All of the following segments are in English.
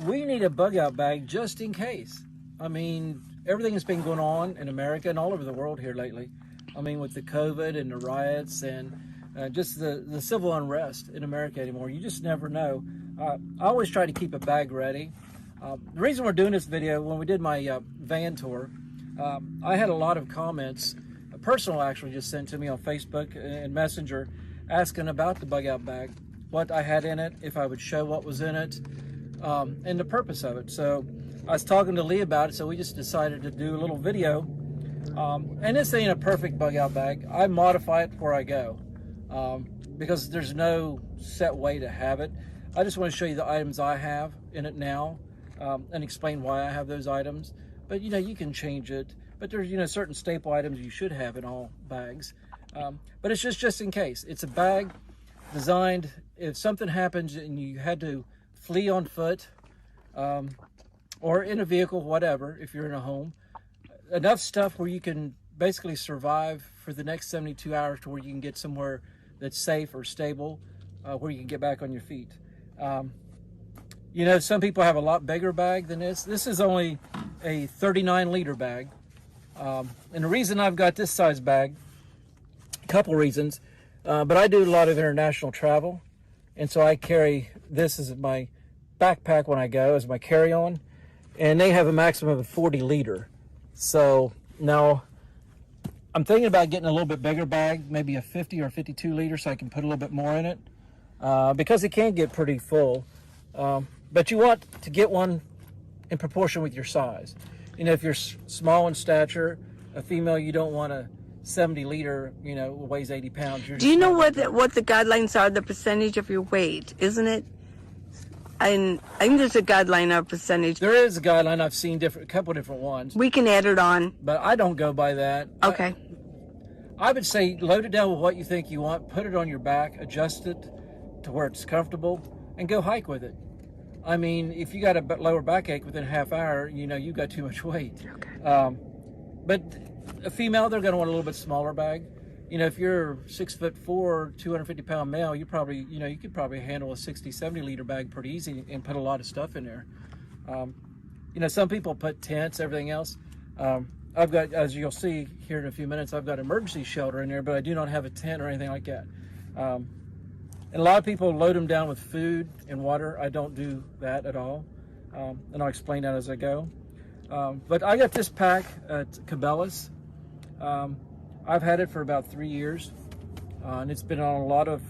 we need a bug out bag just in case. I mean, everything that's been going on in America and all over the world here lately. I mean, with the COVID and the riots and just the civil unrest in America anymore, you just never know. I always try to keep a bag ready. The reason we're doing this video, when we did my van tour, I had a lot of comments, personal actually, just sent to me on Facebook and Messenger, asking about the bug out bag, what I had in it, if I would show what was in it, and the purpose of it. So I was talking to Lee about it, so we just decided to do a little video. And this ain't a perfect bug out bag. I modify it before I go, because there's no set way to have it. I just want to show you the items I have in it now, and explain why I have those items. But you know, you can change it. But there's, you know, certain staple items you should have in all bags. But it's just in case. It's a bag designed if something happens and you had to flee on foot, or in a vehicle, whatever, if you're in a home. Enough stuff where you can basically survive for the next 72 hours to where you can get somewhere that's safe or stable, where you can get back on your feet. You know, some people have a lot bigger bag than this. This is only a 39-liter bag. And the reason I've got this size bag, a couple reasons, but I do a lot of international travel, and so I carry this as my backpack when I go, as my carry-on, and they have a maximum of 40-liter. So now I'm thinking about getting a little bit bigger bag, maybe a 50 or 52-liter, so I can put a little bit more in it, because it can get pretty full. But you want to get one in proportion with your size. You know, if you're small in stature, a female, you don't want a 70-liter, you know, weighs 80 pounds. Do you know what the guidelines are, the percentage of your weight, isn't it? I think there's a guideline of percentage. There is a guideline. I've seen a couple different ones. We can add it on. But I don't go by that. Okay. I would say load it down with what you think you want, put it on your back, adjust it to where it's comfortable, and go hike with it. I mean, if you got a lower backache within a half hour, you know you've got too much weight. Okay. But a female, they're going to want a little bit smaller bag. You know, if you're 6'4", 250-pound male, you probably, you know, you could probably handle a 60, 70-liter bag pretty easy and put a lot of stuff in there. You know, some people put tents, everything else. I've got, as you'll see here in a few minutes, I've got emergency shelter in there, but I do not have a tent or anything like that. And a lot of people load them down with food and water. I don't do that at all, and I'll explain that as I go. But I got this pack at Cabela's. I've had it for about 3 years, and it's been on a lot of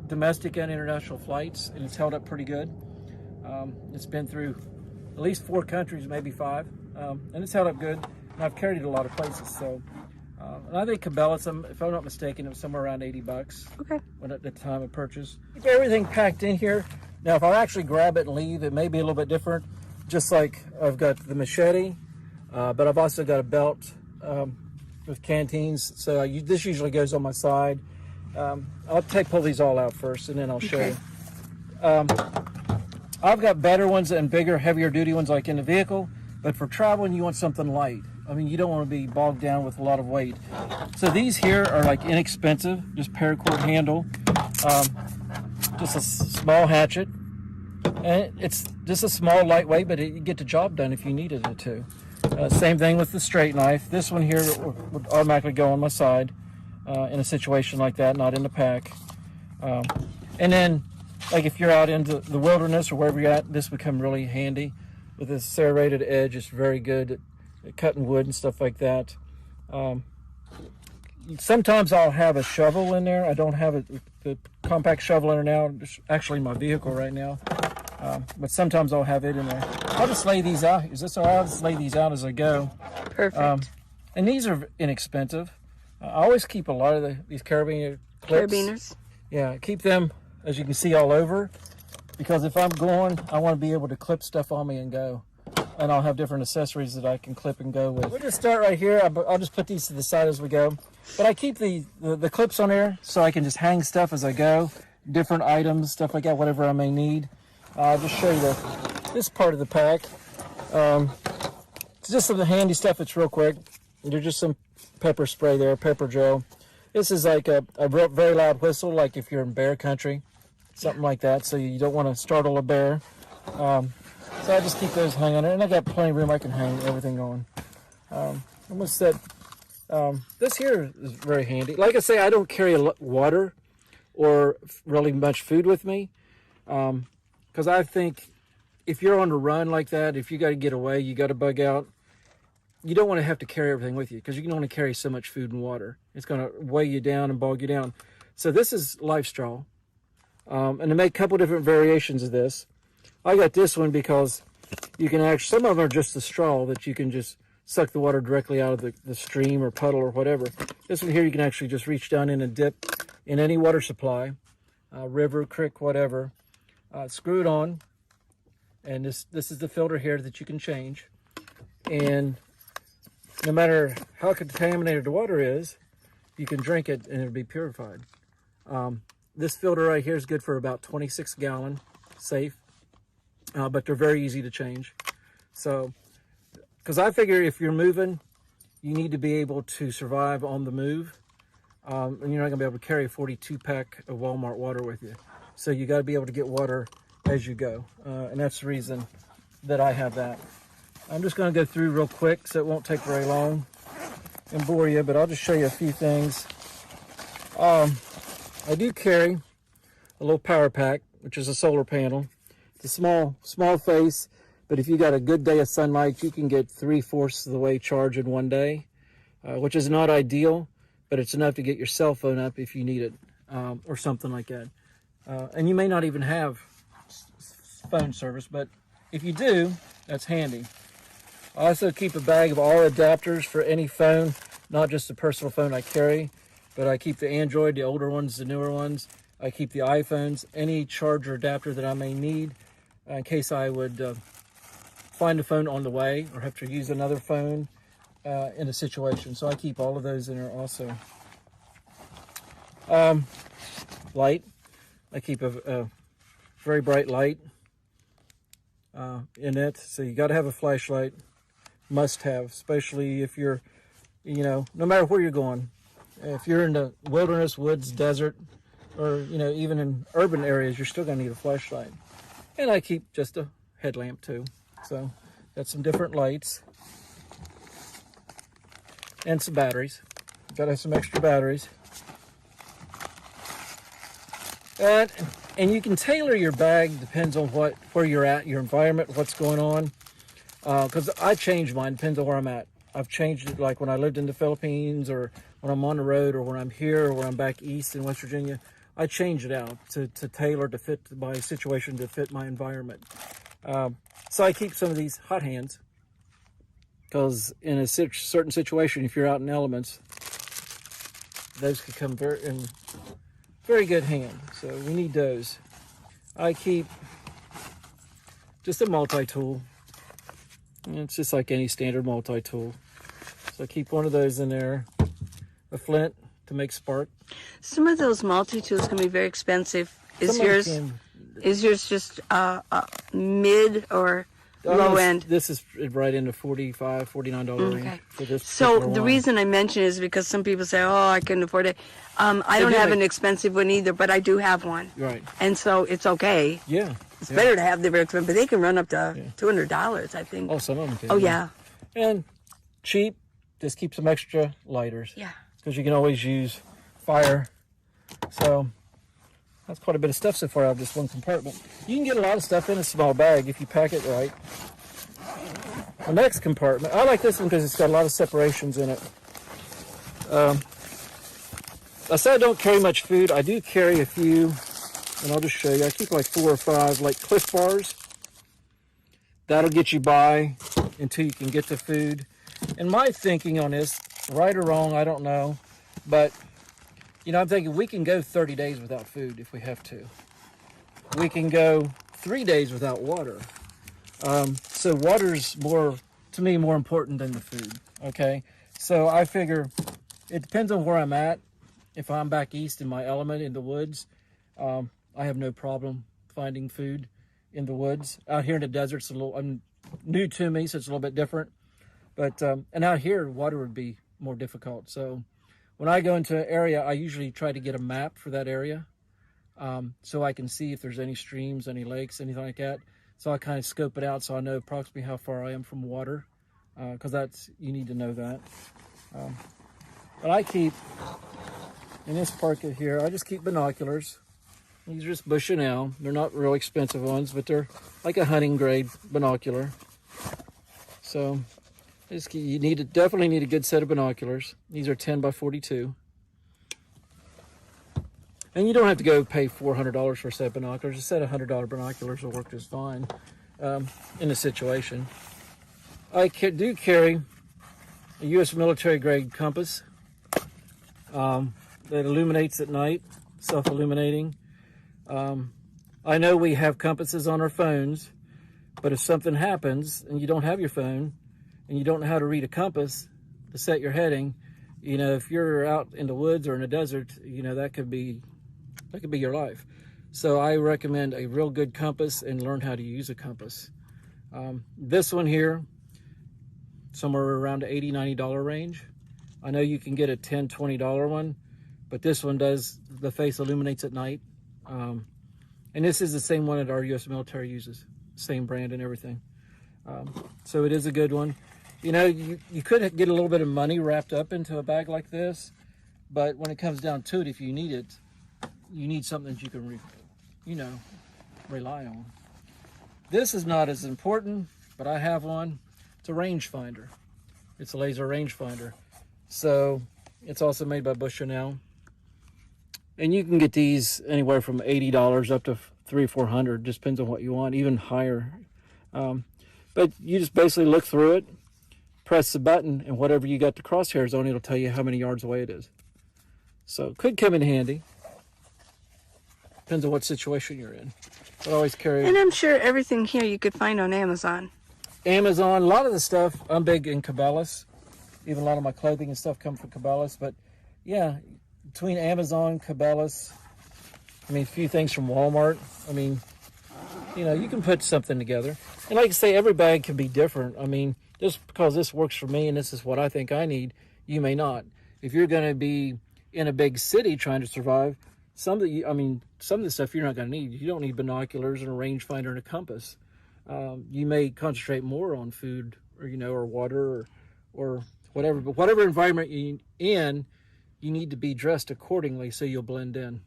domestic and international flights, and it's held up pretty good. It's been through at least 4 countries, maybe 5, and it's held up good. And I've carried it a lot of places, so. And I think Cabela's, if I'm not mistaken, it was somewhere around 80 bucks. Okay. When at the time of purchase. Keep everything packed in here. Now, if I actually grab it and leave, it may be a little bit different. Just like I've got the machete, but I've also got a belt with Canteens. So this usually goes on my side. I'll pull these all out first, and then I'll show you. I've got better ones and bigger, heavier duty ones like in the vehicle, but for traveling, you want something light. I mean, you don't want to be bogged down with a lot of weight. So these here are like inexpensive, just paracord handle, just a small hatchet. And it's just a small, lightweight, but you get the job done if you needed it to. Same thing with the straight knife. This one here would automatically go on my side in a situation like that, not in the pack. And then, like if you're out into the wilderness or wherever you're at, this would come really handy. With this serrated edge, it's very good at cutting wood and stuff like that. Sometimes I'll have a shovel in there. I don't have the compact shovel in there now. It's actually in my vehicle right now. But sometimes I'll have it in there. I'll just lay these out. Is this all right? I'll just lay these out as I go. Perfect. And these are inexpensive. I always keep a lot of these carabiner clips. Carabiners? Yeah, keep them, as you can see, all over. Because if I'm going, I want to be able to clip stuff on me and go. And I'll have different accessories that I can clip and go with. We'll just start right here. I'll just put these to the side as we go. But I keep the clips on there so I can just hang stuff as I go. Different items, stuff like that, whatever I may need. I'll just show you this part of the pack. It's just some of the handy stuff. It's real quick. There's just some pepper spray there, pepper gel. This is like a very loud whistle, like if you're in bear country, something like that. So you don't want to startle a bear. So I just keep those hanging there, and I got plenty of room. I can hang everything on. Almost that. This here is very handy. Like I say, I don't carry water or really much food with me, because I think if you're on the run like that, if you got to get away, you got to bug out, you don't want to have to carry everything with you, because you can only carry so much food and water. It's going to weigh you down and bog you down. So this is Lifestraw, and they make a couple different variations of this. I got this one because you can actually, some of them are just a straw that you can just suck the water directly out of the stream or puddle or whatever. This one here, you can actually just reach down in and dip in any water supply, river, creek, whatever. Screw it on, and this is the filter here that you can change. And no matter how contaminated the water is, you can drink it and it'll be purified. This filter right here is good for about 26 gallon, safe, but they're very easy to change. So, because I figure if you're moving, you need to be able to survive on the move, and you're not gonna be able to carry a 42 pack of Walmart water with you. So you got to be able to get water as you go, and that's the reason that I have that. I'm just going to go through real quick, so it won't take very long and bore you, but I'll just show you a few things. I do carry a little power pack, which is a solar panel. It's a small face, but if you got a good day of sunlight, you can get 3/4 of the way charged in one day, which is not ideal, but it's enough to get your cell phone up if you need it, or something like that. And you may not even have phone service, but if you do, that's handy. I also keep a bag of all adapters for any phone, not just the personal phone I carry, but I keep the Android, the older ones, the newer ones. I keep the iPhones, any charger adapter that I may need in case I would find a phone on the way or have to use another phone in a situation. So I keep all of those in there also. Light. I keep a very bright light in it. So you got to have a flashlight. Must have, especially if you're, no matter where you're going. If you're in the wilderness, woods, desert, or, even in urban areas, you're still going to need a flashlight. And I keep just a headlamp too. So got some different lights. And some batteries. Got to have some extra batteries. And you can tailor your bag, depends on where you're at, your environment, what's going on. Because I change mine, depends on where I'm at. I've changed it like when I lived in the Philippines, or when I'm on the road, or when I'm here, or when I'm back east in West Virginia. I change it out to tailor to fit my situation, to fit my environment. So I keep some of these hot hands, because in a certain situation, if you're out in elements, those could come in very good hand. So we need those. I keep just a multi-tool. It's just like any standard multi-tool. So I keep one of those in there. A flint to make spark. Some of those multi-tools can be very expensive. Is yours just mid or low end? This is right in the $45, $49 range for this. So the reason I mention is because some people say, "Oh, I couldn't afford it." I don't have an expensive one either, but I do have one. Right. And so it's okay. Yeah. It's better to have the very expensive, but they can run up to $200, I think. Oh, some of them can. Oh, yeah. And cheap, just keep some extra lighters. Yeah. Because you can always use fire. So that's quite a bit of stuff so far out of this one compartment. You can get a lot of stuff in a small bag if you pack it right. The next compartment, I like this one because it's got a lot of separations in it. I said I don't carry much food. I do carry a few, and I'll just show you. I keep like 4 or 5 like Cliff Bars. That'll get you by until you can get the food. And my thinking on this, right or wrong, I don't know, but I'm thinking we can go 30 days without food if we have to. We can go 3 days without water. So water's to me, more important than the food, okay? So I figure it depends on where I'm at. If I'm back east in my element in the woods, I have no problem finding food in the woods. Out here in the desert, it's new to me, so it's a little bit different. But and out here, water would be more difficult. So when I go into an area, I usually try to get a map for that area, so I can see if there's any streams, any lakes, anything like that. So I kind of scope it out so I know approximately how far I am from water, because you need to know that. But I keep, in this pocket here, I just keep binoculars. These are just Bushnell. They're not real expensive ones, but they're like a hunting grade binocular. So you definitely need a good set of binoculars. These are 10 by 42. And you don't have to go pay $400 for a set of binoculars. A set of $100 binoculars will work just fine in a situation. I do carry a U.S. military grade compass that illuminates at night, self-illuminating. I know we have compasses on our phones, but if something happens and you don't have your phone and you don't know how to read a compass to set your heading, if you're out in the woods or in the desert, that could be your life. So I recommend a real good compass and learn how to use a compass. This one here, somewhere around the $80, $90 range. I know you can get a $10, $20 one, but this one the face illuminates at night. And this is the same one that our U.S. military uses, same brand and everything. So it is a good one. You could get a little bit of money wrapped up into a bag like this, but when it comes down to it, if you need it, you need something that you can, rely on. This is not as important, but I have one. It's a rangefinder. It's a laser rangefinder. So it's also made by Bushnell. And you can get these anywhere from $80 up to $300 or $400, just depends on what you want, even higher. But you just basically look through it, press the button, and whatever you got the crosshairs on, it'll tell you how many yards away it is. So it could come in handy. Depends on what situation you're in. But I always carry. And I'm sure everything here you could find on Amazon. Amazon, a lot of the stuff, I'm big in Cabela's. Even a lot of my clothing and stuff come from Cabela's. But yeah, between Amazon, Cabela's, a few things from Walmart. You can put something together. And like I say, every bag can be different. Just because this works for me and this is what I think I need, you may not. If you're going to be in a big city trying to survive, some of the stuff you're not going to need. You don't need binoculars and a rangefinder and a compass. You may concentrate more on food or water or whatever. But whatever environment you're in, you need to be dressed accordingly so you'll blend in.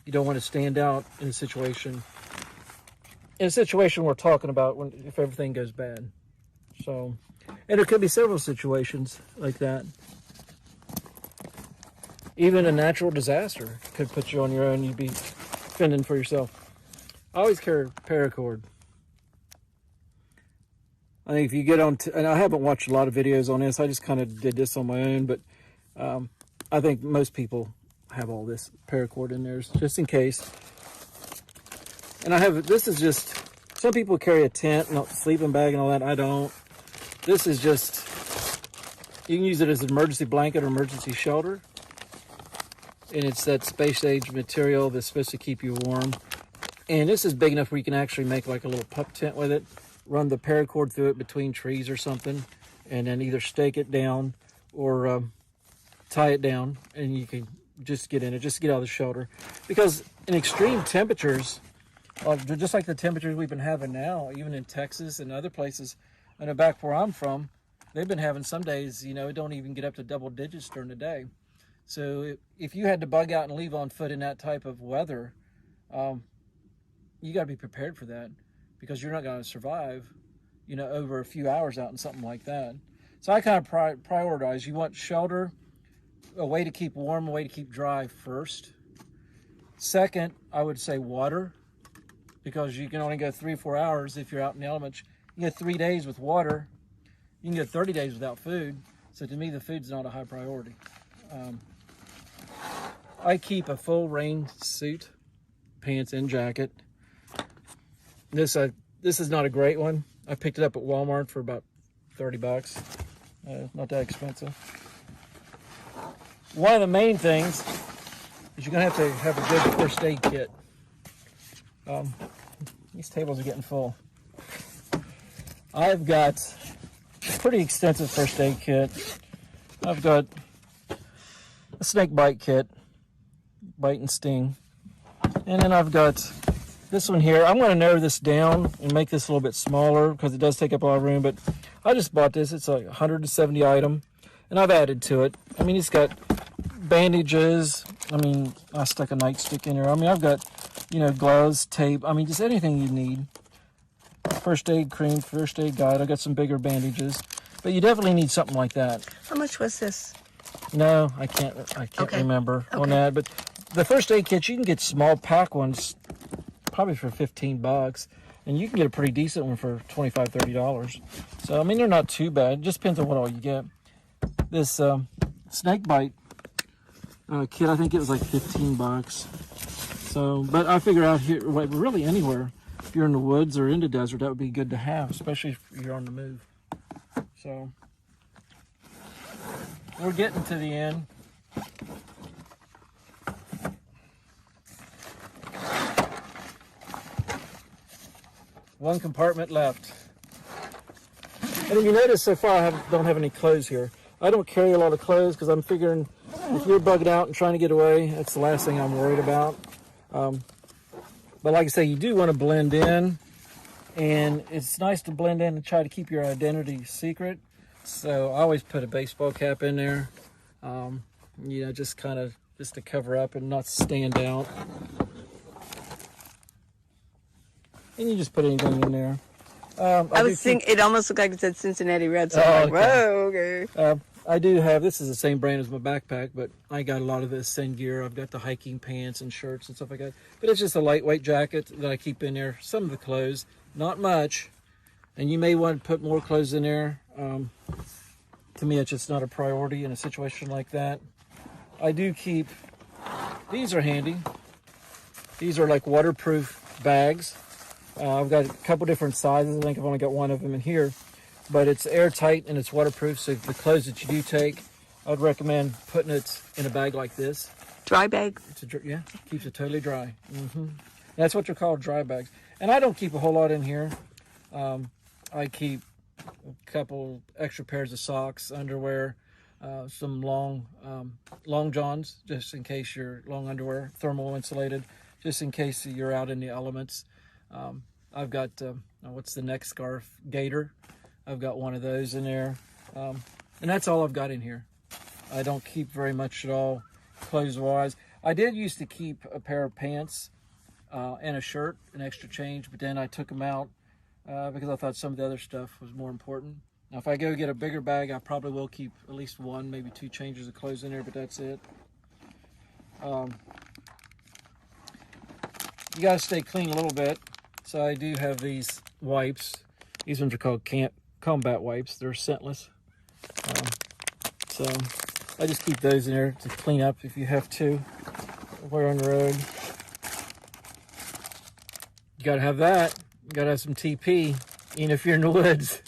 You don't want to stand out in a situation. In a situation we're talking about if everything goes bad. So, and there could be several situations like that. Even a natural disaster could put you on your own. You'd be fending for yourself. I always carry paracord. I think if you get on, and I haven't watched a lot of videos on this, I just kind of did this on my own, but I think most people have all this paracord in theirs, just in case. And this is just, some people carry a tent, and a sleeping bag and all that. I don't. This is just, you can use it as an emergency blanket or emergency shelter. And it's that space age material that's supposed to keep you warm. And this is big enough where you can actually make like a little pup tent with it, run the paracord through it between trees or something, and then either stake it down or tie it down, and you can just get in it, just get out of the shelter. Because in extreme temperatures, just like the temperatures we've been having now, even in Texas and other places, and back where I'm from, they've been having some days, it don't even get up to double digits during the day. So if you had to bug out and leave on foot in that type of weather, you got to be prepared for that, because you're not going to survive, over a few hours out in something like that. So I kind of prioritize. You want shelter, a way to keep warm, a way to keep dry first. Second, I would say water, because you can only go 3 or 4 hours if you're out in the elements. You get 3 days with water. You can get 30 days without food. So to me, the food's not a high priority. I keep a full rain suit, pants and jacket. This is not a great one. I picked it up at Walmart for about $30. Not that expensive. One of the main things is you're gonna have to have a good first aid kit. These tables are getting full. I've got a pretty extensive first aid kit. I've got a snake bite kit, bite and sting. And then I've got this one here, I'm going to narrow this down and make this a little bit smaller because it does take up a lot of room, but I just bought this. It's a 170 item, and I've added to it. I mean, it's got bandages. I mean, I stuck a nightstick in here. I mean, I've got, you know, gloves, tape. I mean, just anything you need. First aid cream, first aid guide. I got some bigger bandages, but you definitely need something like that. How much was this? No, I can't Okay. remember on that, but the first aid kits, you can get small pack ones probably for $15, and you can get a pretty decent one for $25, $30. So I mean, they're not too bad. It just depends on what all you get. This snake bite kit, I think it was like $15. So, but I figure out here, really anywhere, if you're in the woods or in the desert, that would be good to have, especially if you're on the move. So we're getting to the end. One compartment left. And if you notice so far, I don't have any clothes here. I don't carry a lot of clothes because I'm figuring if you're bugging out and trying to get away, that's the last thing I'm worried about. But like I say, you do want to blend in, and it's nice to blend in and try to keep your identity secret. So I always put a baseball cap in there, you know, just to cover up and not stand out. And you just put anything in there. I was thinking, it almost looked like it said Cincinnati Reds. So I'm like, whoa, okay. I do have, this is the same brand as my backpack, but I got a lot of this Ascend gear. I've got the hiking pants and shirts and stuff like that. But it's just a lightweight jacket that I keep in there. Some of the clothes, not much. And you may want to put more clothes in there. To me, it's just not a priority in a situation like that. I do keep, these are handy. These are like waterproof bags. I've got a couple different sizes. I think I've only got one of them in here. But it's airtight and it's waterproof, so the clothes that you do take, I'd recommend putting it in a bag like this. Dry bag? Yeah, keeps it totally dry. That's what they're called, dry bags. And I don't keep a whole lot in here. I keep a couple extra pairs of socks, underwear, some long johns, just in case you're long underwear, thermal insulated, just in case you're out in the elements. I've got, what's the next scarf? Gator. I've got one of those in there. And that's all I've got in here. I don't keep very much at all, clothes-wise. I did used to keep a pair of pants and a shirt, an extra change, but then I took them out because I thought some of the other stuff was more important. Now, if I go get a bigger bag, I probably will keep at least one, maybe two changes of clothes in there, but that's it. You got to stay clean a little bit. So I do have these wipes. These ones are called combat wipes. They're scentless. So I just keep those in there to clean up if you have to. Wear on the road. You gotta have that. You gotta have some TP, even if you're in the woods.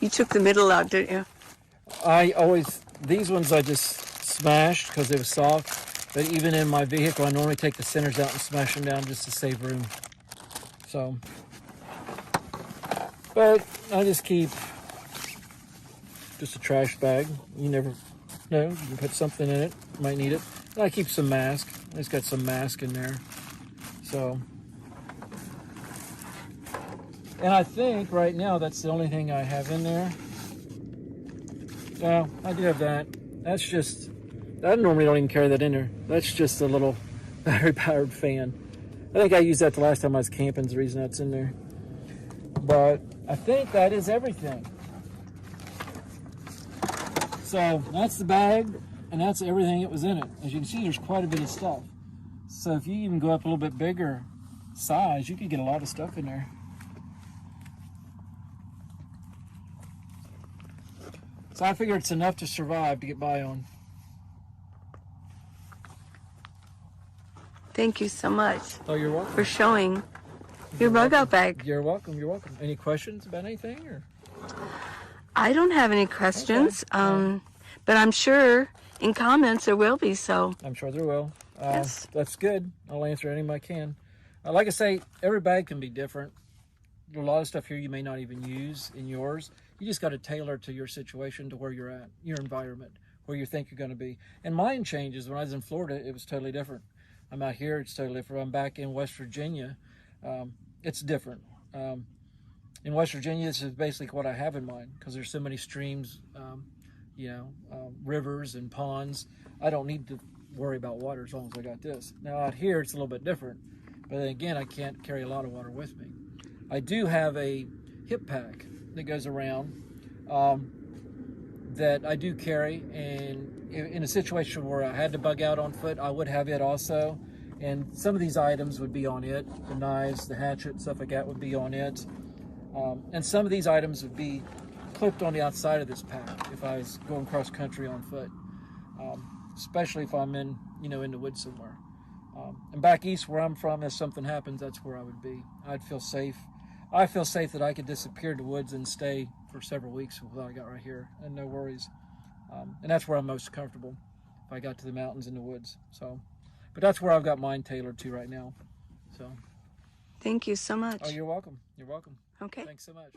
You took the middle out, didn't you? These ones I just smashed because they were soft. But even in my vehicle, I normally take the centers out and smash them down just to save room. So, but I just keep just a trash bag. You never know, you can put something in it, might need it. And I keep some mask. I just got some mask in there. So, and I think right now that's the only thing I have in there. Well, I do have that. That's just, I normally don't even carry that in there. That's just a little battery-powered fan. I think I used that the last time I was camping, is the reason that's in there. But I think that is everything. So that's the bag, and that's everything that was in it. As you can see, there's quite a bit of stuff. So if you even go up a little bit bigger size, you could get a lot of stuff in there. So I figure it's enough to survive, to get by on. Thank you so much Oh, you're welcome. for showing your bug out bag. You're welcome. You're welcome. Any questions about anything? Or? I don't have any questions, Okay. but I'm sure in comments there will be, so. I'm sure there will. Yes. That's good. I'll answer any I can. Like I say, every bag can be different. There's a lot of stuff here you may not even use in yours. You just got to tailor to your situation, to where you're at, your environment, where you think you're going to be. And mine changes. When I was in Florida, it was totally different. I'm out here, it's totally different. I'm back in West Virginia, it's different. In West Virginia, this is basically what I have in mind, because there's so many streams, rivers and ponds. I don't need to worry about water as long as I got this. Now out here, it's a little bit different, but then again, I can't carry a lot of water with me. I do have a hip pack that goes around that I do carry, and in a situation where I had to bug out on foot, I would have it also. And some of these items would be on it. The knives, the hatchet, stuff like that would be on it. And some of these items would be clipped on the outside of this pack if I was going cross country on foot, especially if I'm in the woods somewhere. And back east where I'm from, if something happens, that's where I would be. I'd feel safe. I feel safe that I could disappear in the woods and stay for several weeks with what I got right here, and no worries. And that's where I'm most comfortable, if I got to the mountains and the woods. But that's where I've got mine tailored to right now. So. Thank you so much. Oh, you're welcome. You're welcome. Okay. Thanks so much.